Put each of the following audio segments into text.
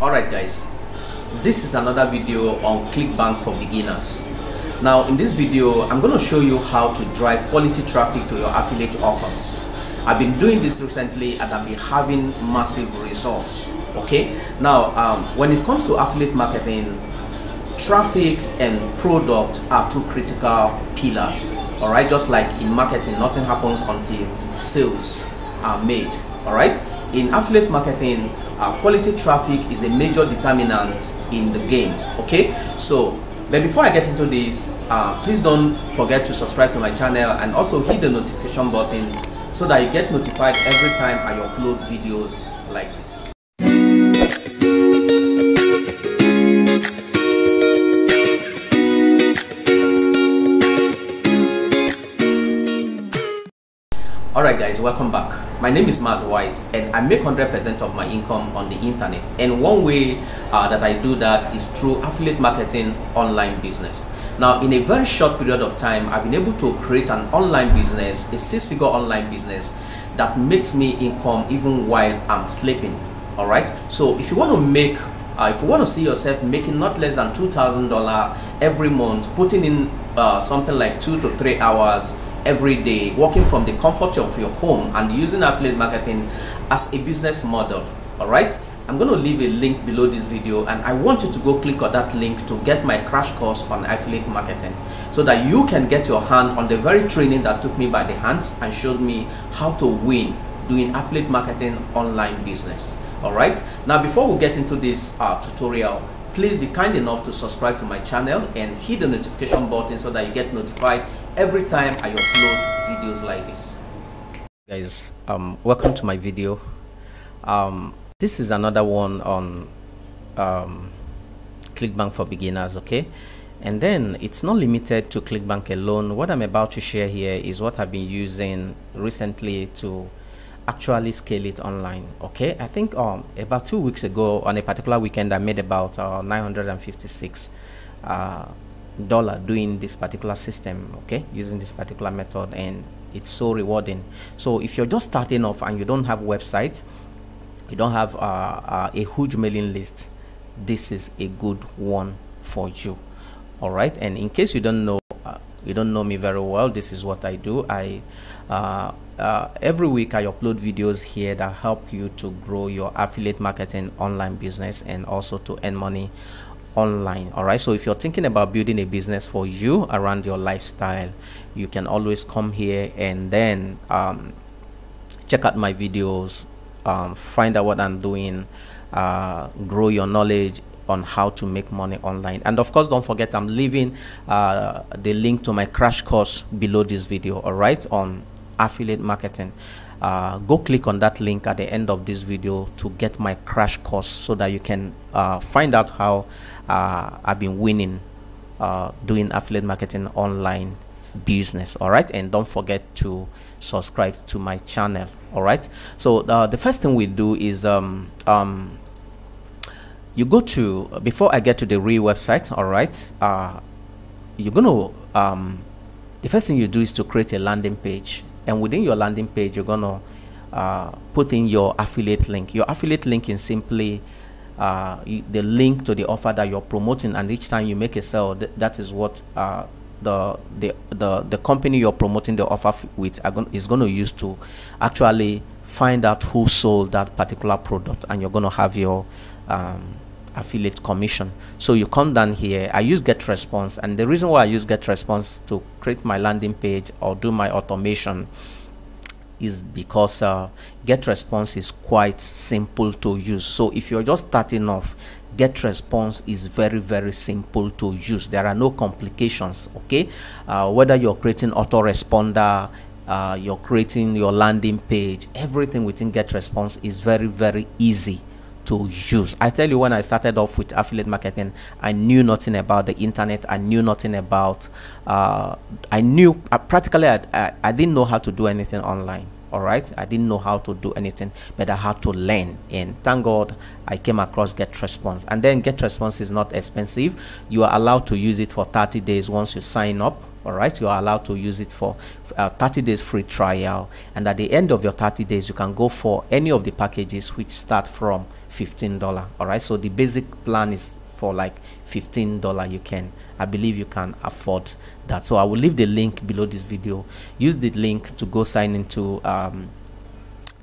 Alright guys, this is another video on Clickbank for beginners. Now in this video, I'm going to show you how to drive quality traffic to your affiliate offers. I've been doing this recently and I've been having massive results. Okay, now when it comes to affiliate marketing, traffic and product are two critical pillars. Alright, just like in marketing, nothing happens until sales are made. Alright, in affiliate marketing, quality traffic is a major determinant in the game. Okay, so but before I get into this, please don't forget to subscribe to my channel and also hit the notification button so that you get notified every time I upload videos like this. Alright guys, welcome back. My name is Maz White and I make 100% of my income on the internet, and one way that I do that is through affiliate marketing online business. Now in a very short period of time, I've been able to create an online business, a 6-figure online business that makes me income even while I'm sleeping. Alright, so if you want to make if you want to see yourself making not less than $2,000 every month, putting in something like 2 to 3 hours every day, working from the comfort of your home and using affiliate marketing as a business model, all right, I'm going to leave a link below this video and I want you to go click on that link to get my crash course on affiliate marketing so that you can get your hand on the very training that took me by the hands and showed me how to win doing affiliate marketing online business. All right, now before we get into this tutorial, please be kind enough to subscribe to my channel and hit the notification button so that you get notified every time I upload videos like this. Guys, welcome to my video. This is another one on Clickbank for beginners, okay? And then it's not limited to Clickbank alone. What I'm about to share here is what I've been using recently to actually scale it online. Okay, I think about 2 weeks ago on a particular weekend I made about $956 doing this particular system, okay, using this particular method, and it's so rewarding. So if you're just starting off and you don't have a website, you don't have a huge mailing list, this is a good one for you. All right, and in case you don't know me very well, this is what I do. Every week I upload videos here that help you to grow your affiliate marketing online business and also to earn money online. All right, so if you're thinking about building a business for you around your lifestyle, you can always come here and then check out my videos, find out what I'm doing, grow your knowledge on how to make money online. And of course, don't forget, I'm leaving the link to my crash course below this video, all right, on affiliate marketing. Go click on that link at the end of this video to get my crash course so that you can find out how I've been winning doing affiliate marketing online business. All right, and don't forget to subscribe to my channel. All right, so the first thing we do is you go to, before I get to the real website, all right, you're gonna the first thing you do is to create a landing page, and within your landing page you're gonna put in your affiliate link. Your affiliate link is simply the link to the offer that you're promoting, and each time you make a sale, that is what the company you're promoting the offer with is going to use to actually find out who sold that particular product, and you're going to have your affiliate commission. So you come down here. I use Getresponse, and the reason why I use Getresponse to create my landing page or do my automation is because Getresponse is quite simple to use. So if you're just starting off, Getresponse is very simple to use. There are no complications, okay? Whether you're creating autoresponder, you're creating your landing page, everything within Getresponse is very easy to use. I tell you, when I started off with affiliate marketing, I knew nothing about the internet. I knew nothing about practically I didn't know how to do anything online. All right, I didn't know how to do anything, but I had to learn, and thank God I came across Getresponse. And then Getresponse is not expensive. You are allowed to use it for 30 days once you sign up. All right, you are allowed to use it for 30 days free trial, and at the end of your 30 days you can go for any of the packages which start from $15. All right, so the basic plan is for like $15. You can, I believe you can afford that. So I will leave the link below this video. Use the link to go sign into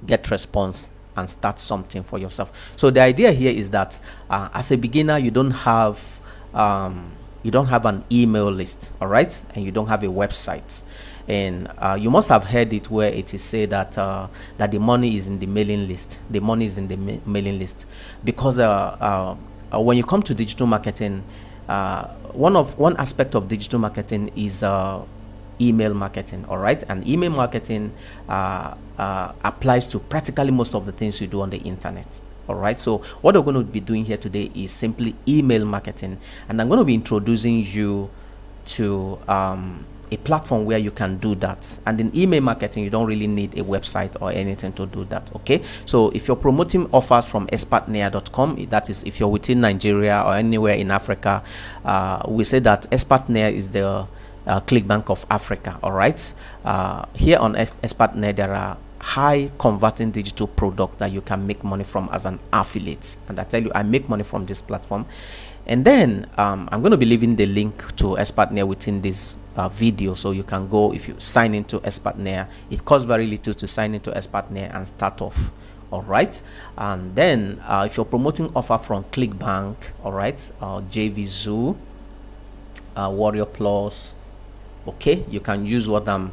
Getresponse and start something for yourself. So the idea here is that as a beginner, you don't have an email list, all right, and you don't have a website. And you must have heard it where it is said that that the money is in the mailing list. The money is in the mailing list, because when you come to digital marketing, one aspect of digital marketing is email marketing, all right, and email marketing applies to practically most of the things you do on the internet. All right, so what we're going to be doing here today is simply email marketing, and I'm going to be introducing you to a platform where you can do that. And in email marketing, you don't really need a website or anything to do that. Okay, so if you're promoting offers from expertnaire.com, that is if you're within Nigeria or anywhere in Africa, we say that Expertnaire is the Clickbank of Africa. All right, here on Expertnaire there are high converting digital product that you can make money from as an affiliate, and I tell you, I make money from this platform. And then I'm going to be leaving the link to Expertnaire within this video, so you can go. If you sign into Expertnaire, it costs very little to sign into Expertnaire and start off. All right, and then if you're promoting offer from Clickbank, all right, JV Zoo, Warrior Plus, okay, you can use what I'm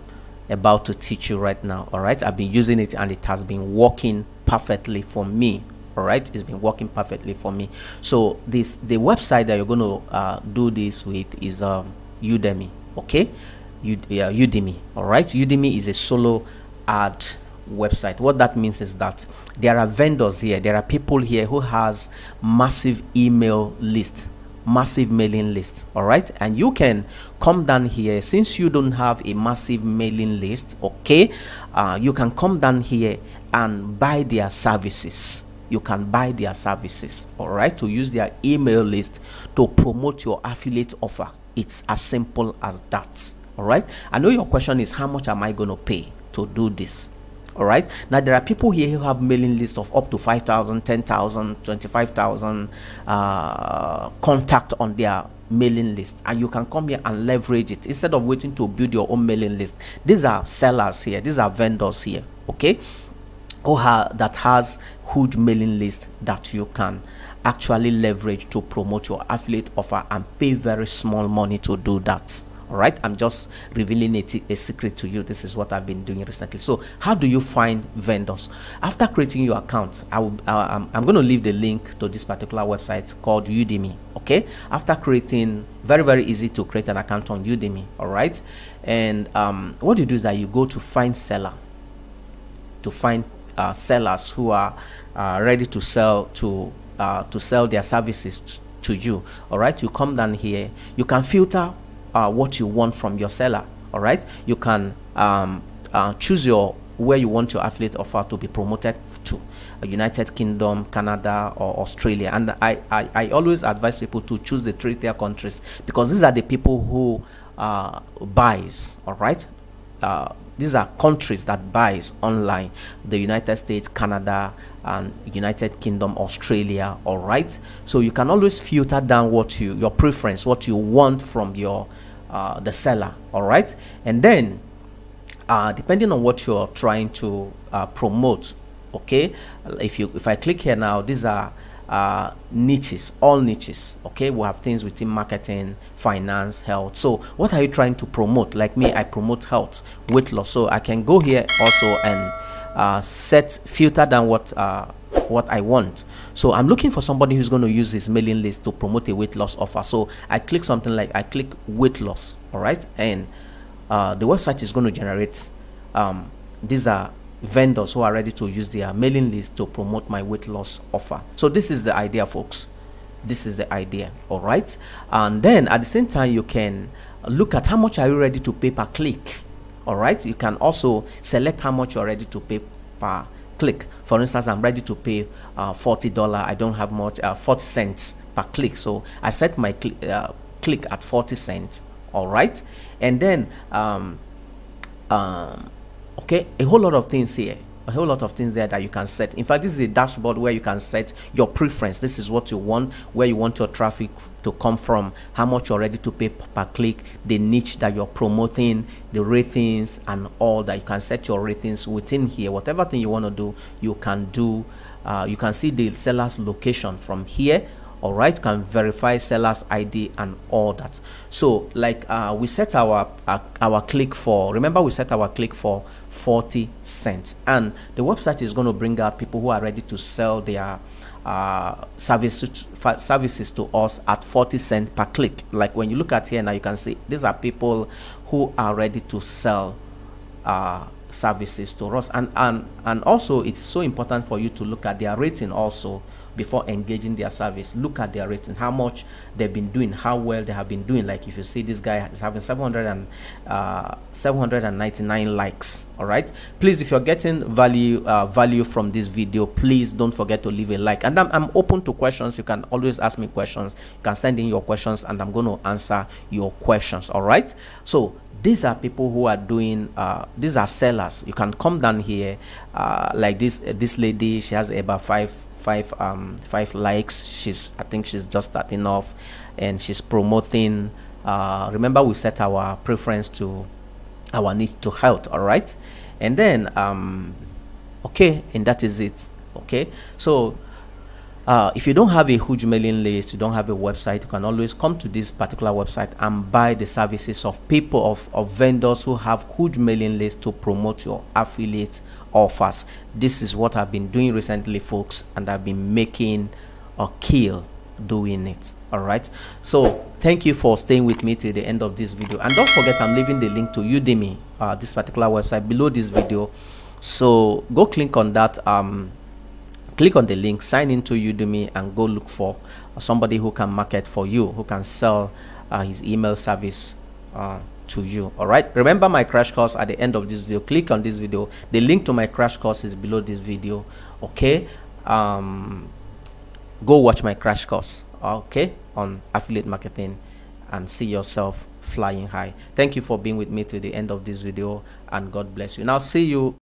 about to teach you right now. All right, I've been using it and it has been working perfectly for me. All right, it's been working perfectly for me. So the website that you're going to do this with is Udemy. Okay, Udemy. All right, Udemy is a solo ad website. What that means is that there are vendors here, there are people here who has massive email list, massive mailing list. All right, and you can come down here. Since you don't have a massive mailing list, okay, you can come down here and buy their services. You can buy their services, all right, to use their email list to promote your affiliate offer. It's as simple as that. All right, I know your question is, how much am I going to pay to do this? All right, now there are people here who have mailing list of up to 5,000, 10,000, 25,000 contact on their mailing list, and you can come here and leverage it instead of waiting to build your own mailing list. These are sellers here, these are vendors here, okay, that has huge mailing list that you can actually leverage to promote your affiliate offer and pay very small money to do that. All right, I'm just revealing a secret to you. This is what I've been doing recently. So how do you find vendors? After creating your account, I'm going to leave the link to this particular website called Udemy. Okay, after creating, very easy to create an account on Udemy. All right, and what you do is that you go to find seller, to find sellers who are ready to sell their services to you. All right, you come down here, you can filter what you want from your seller. All right, you can choose where you want your affiliate offer to be promoted to, United Kingdom, Canada, or Australia. And I always advise people to choose the 3-tier countries, because these are the people who buys. All right, these are countries that buys online: the United States, Canada, and United Kingdom, Australia. All right, so you can always filter down what your preference, what you want from your the seller. All right, and then depending on what you're trying to promote, okay, if I click here now, these are niches, all niches. Okay, we have things within marketing, finance, health. So what are you trying to promote? Like me, I promote health, weight loss. So I can go here also and filter down what I want. So I'm looking for somebody who's going to use this mailing list to promote a weight loss offer. So I click something like, I click weight loss. All right, and the website is going to generate these are vendors who are ready to use their mailing list to promote my weight loss offer. So this is the idea, folks. This is the idea. All right, and then at the same time, you can look at how much are you ready to pay per click. All right, you can also select how much you're ready to pay per click. For instance, I'm ready to pay $40. I don't have much, 40 cents per click, so I set my click at 40 cents. All right, and then okay, a whole lot of things here. a whole lot of things there that you can set. In fact, this is a dashboard where you can set your preference. This is what you want, where you want your traffic to come from, how much you're ready to pay per click, the niche that you're promoting, the ratings, and all that. You can set your ratings within here. Whatever thing you want to do, you can do. You can see the seller's location from here. All right, you can verify seller's ID and all that. So like we set our click for, remember we set our click for 40 cents, and the website is going to bring out people who are ready to sell their services to us at 40 cents per click. Like when you look at here now, you can see these are people who are ready to sell services to us, and also it's so important for you to look at their rating also before engaging their service. Look at their rating, how much they've been doing, how well they have been doing. Like if you see this guy is having 799 likes. All right, please, if you're getting value from this video, please don't forget to leave a like. And I'm open to questions. You can always ask me questions. You can send in your questions and I'm going to answer your questions. All right, so these are people who are doing these are sellers. You can come down here like this lady, she has about five likes. I think she's just starting off, and she's promoting. Remember, we set our preference to our need to health. All right, and then okay, and that is it. Okay, so if you don't have a huge mailing list, you don't have a website, you can always come to this particular website and buy the services of people, of vendors who have huge mailing lists to promote your affiliate offers. This is what I've been doing recently, folks, and I've been making a kill doing it. All right, so thank you for staying with me till the end of this video, and don't forget I'm leaving the link to Udemy, this particular website, below this video. So go click on that, click on the link, sign into Udemy, and go look for somebody who can market for you, who can sell his email service to you. All right, remember my crash course at the end of this video. Click on this video, the link to my crash course is below this video. Okay, go watch my crash course, okay, on affiliate marketing, and see yourself flying high. Thank you for being with me to the end of this video, and God bless you. Now see you